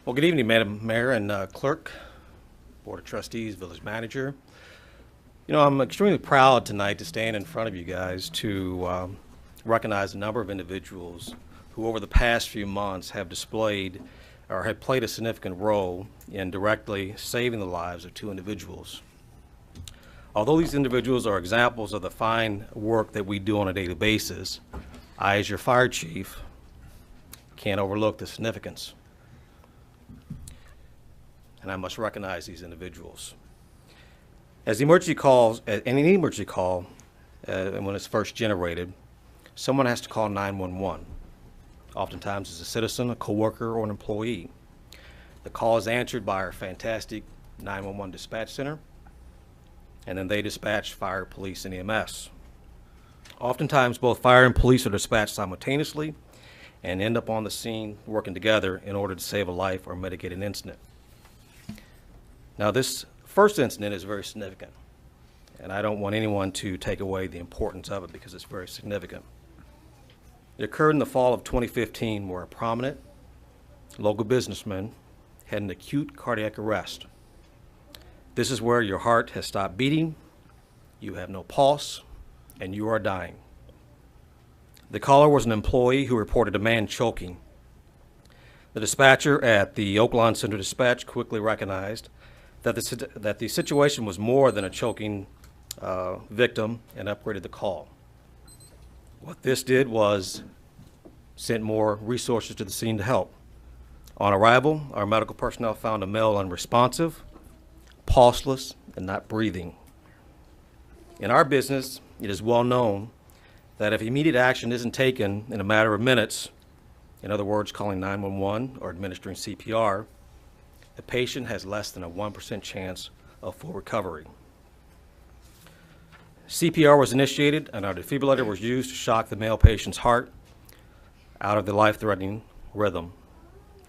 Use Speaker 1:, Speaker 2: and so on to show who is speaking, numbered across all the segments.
Speaker 1: Well, good evening, Madam Mayor and Clerk, Board of Trustees, Village Manager. You know, I'm extremely proud tonight to stand in front of you guys to recognize a number of individuals who over the past few months have displayed or have played a significant role in directly saving the lives of two individuals. Although these individuals are examples of the fine work that we do on a daily basis, I, as your fire chief, can't overlook the significance. And I must recognize these individuals. As the emergency calls, any emergency call, when it's first generated, someone has to call 911. Oftentimes it's a citizen, a coworker, or an employee. The call is answered by our fantastic 911 dispatch center, and then they dispatch fire, police, and EMS. Oftentimes both fire and police are dispatched simultaneously and end up on the scene working together in order to save a life or mitigate an incident. Now, this first incident is very significant, and I don't want anyone to take away the importance of it because it's very significant. It occurred in the fall of 2015 where a prominent local businessman had an acute cardiac arrest. This is where your heart has stopped beating, you have no pulse, and you are dying. The caller was an employee who reported a man choking. The dispatcher at the Oaklawn Center Dispatch quickly recognized that the situation was more than a choking victim and upgraded the call. What this did was sent more resources to the scene to help. On arrival, our medical personnel found a male unresponsive, pulseless, and not breathing. In our business, it is well known that if immediate action isn't taken in a matter of minutes, in other words, calling 911 or administering CPR, the patient has less than a 1% chance of full recovery. CPR was initiated and our defibrillator was used to shock the male patient's heart out of the life-threatening rhythm.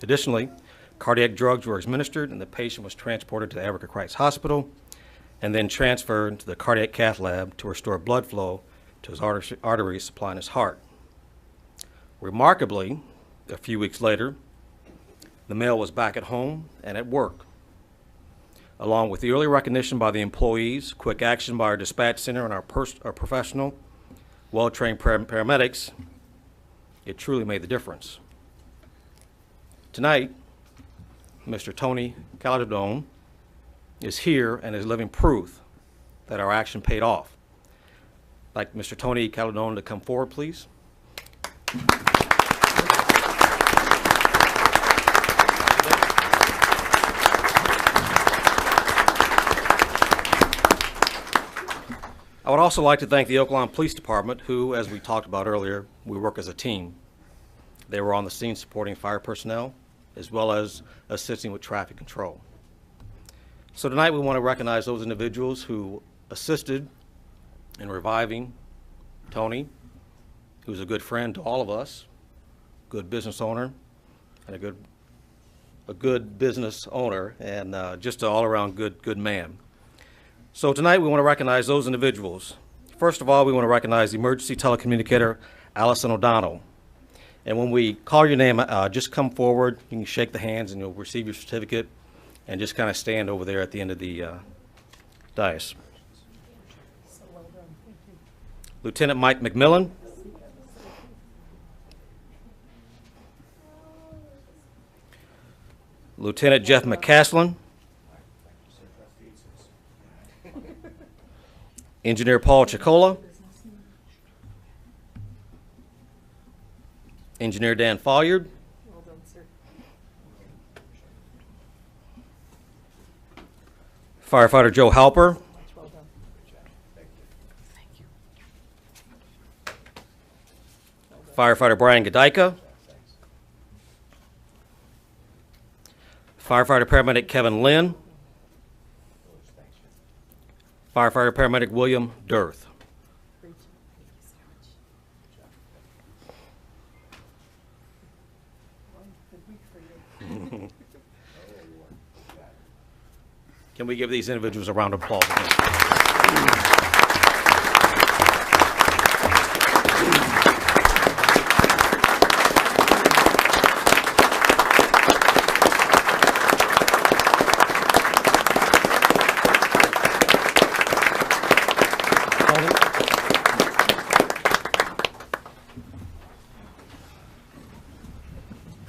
Speaker 1: Additionally, cardiac drugs were administered and the patient was transported to the Africa Christ Hospital and then transferred to the cardiac cath lab to restore blood flow to his arteries supplying his heart. Remarkably, a few weeks later, the male was back at home and at work. Along with the early recognition by the employees, quick action by our dispatch center and our professional, well-trained paramedics, it truly made the difference. Tonight, Mr. Tony Calderone is here and is living proof that our action paid off. I'd like Mr. Tony Calderone to come forward, please. I would also like to thank the Oaklawn Police Department, who, as we talked about earlier, we work as a team. They were on the scene supporting fire personnel, as well as assisting with traffic control. So tonight we want to recognize those individuals who assisted in reviving Tony, who's a good friend to all of us, good business owner, and a good business owner, and just an all-around good man. So tonight we want to recognize those individuals. First of all, we want to recognize the emergency telecommunicator, Allison O'Donnell. And when we call your name, just come forward. You can shake the hands and you'll receive your certificate and just kind of stand over there at the end of the dais. Lieutenant Mike McMillan. Lieutenant Jeff McCaslin. Engineer Paul Chicola. Engineer Dan Folliard.
Speaker 2: Well done, sir.
Speaker 1: Firefighter Joe Halper.
Speaker 2: Well done. Thank you.
Speaker 1: Firefighter Brian Gadika. Firefighter Paramedic Kevin Lynn. Firefighter Paramedic William Dirth.
Speaker 2: Great. Thank you so much. Good week for you.
Speaker 1: Can we give these individuals a round of applause?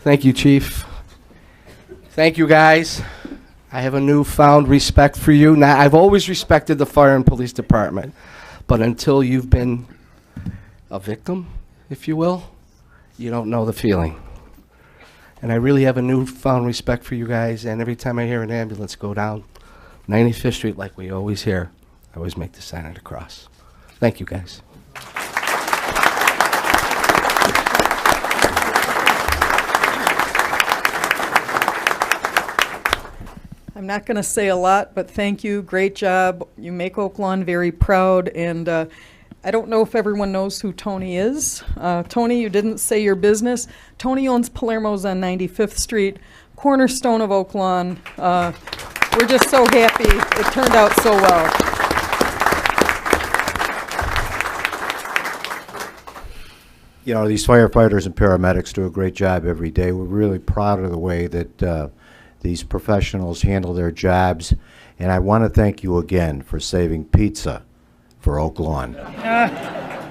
Speaker 3: Thank you, Chief. Thank you, guys. I have a newfound respect for you. Now, I've always respected the fire and police department, but until you've been a victim, if you will, you don't know the feeling. And I really have a newfound respect for you guys, and every time I hear an ambulance go down 95th Street like we always hear, I always make the sign of the cross. Thank you, guys.
Speaker 2: I'm not going to say a lot, but thank you. Great job. You make Oak Lawn very proud. And I don't know if everyone knows who Tony is. Tony, you didn't say your business. Tony owns Palermo's on 95th Street, cornerstone of Oak Lawn. We're just so happy it turned out so well.
Speaker 4: You know, these firefighters and paramedics do a great job every day. We're really proud of the way that these professionals handle their jobs. And I want to thank you again for saving pizza for Oak Lawn.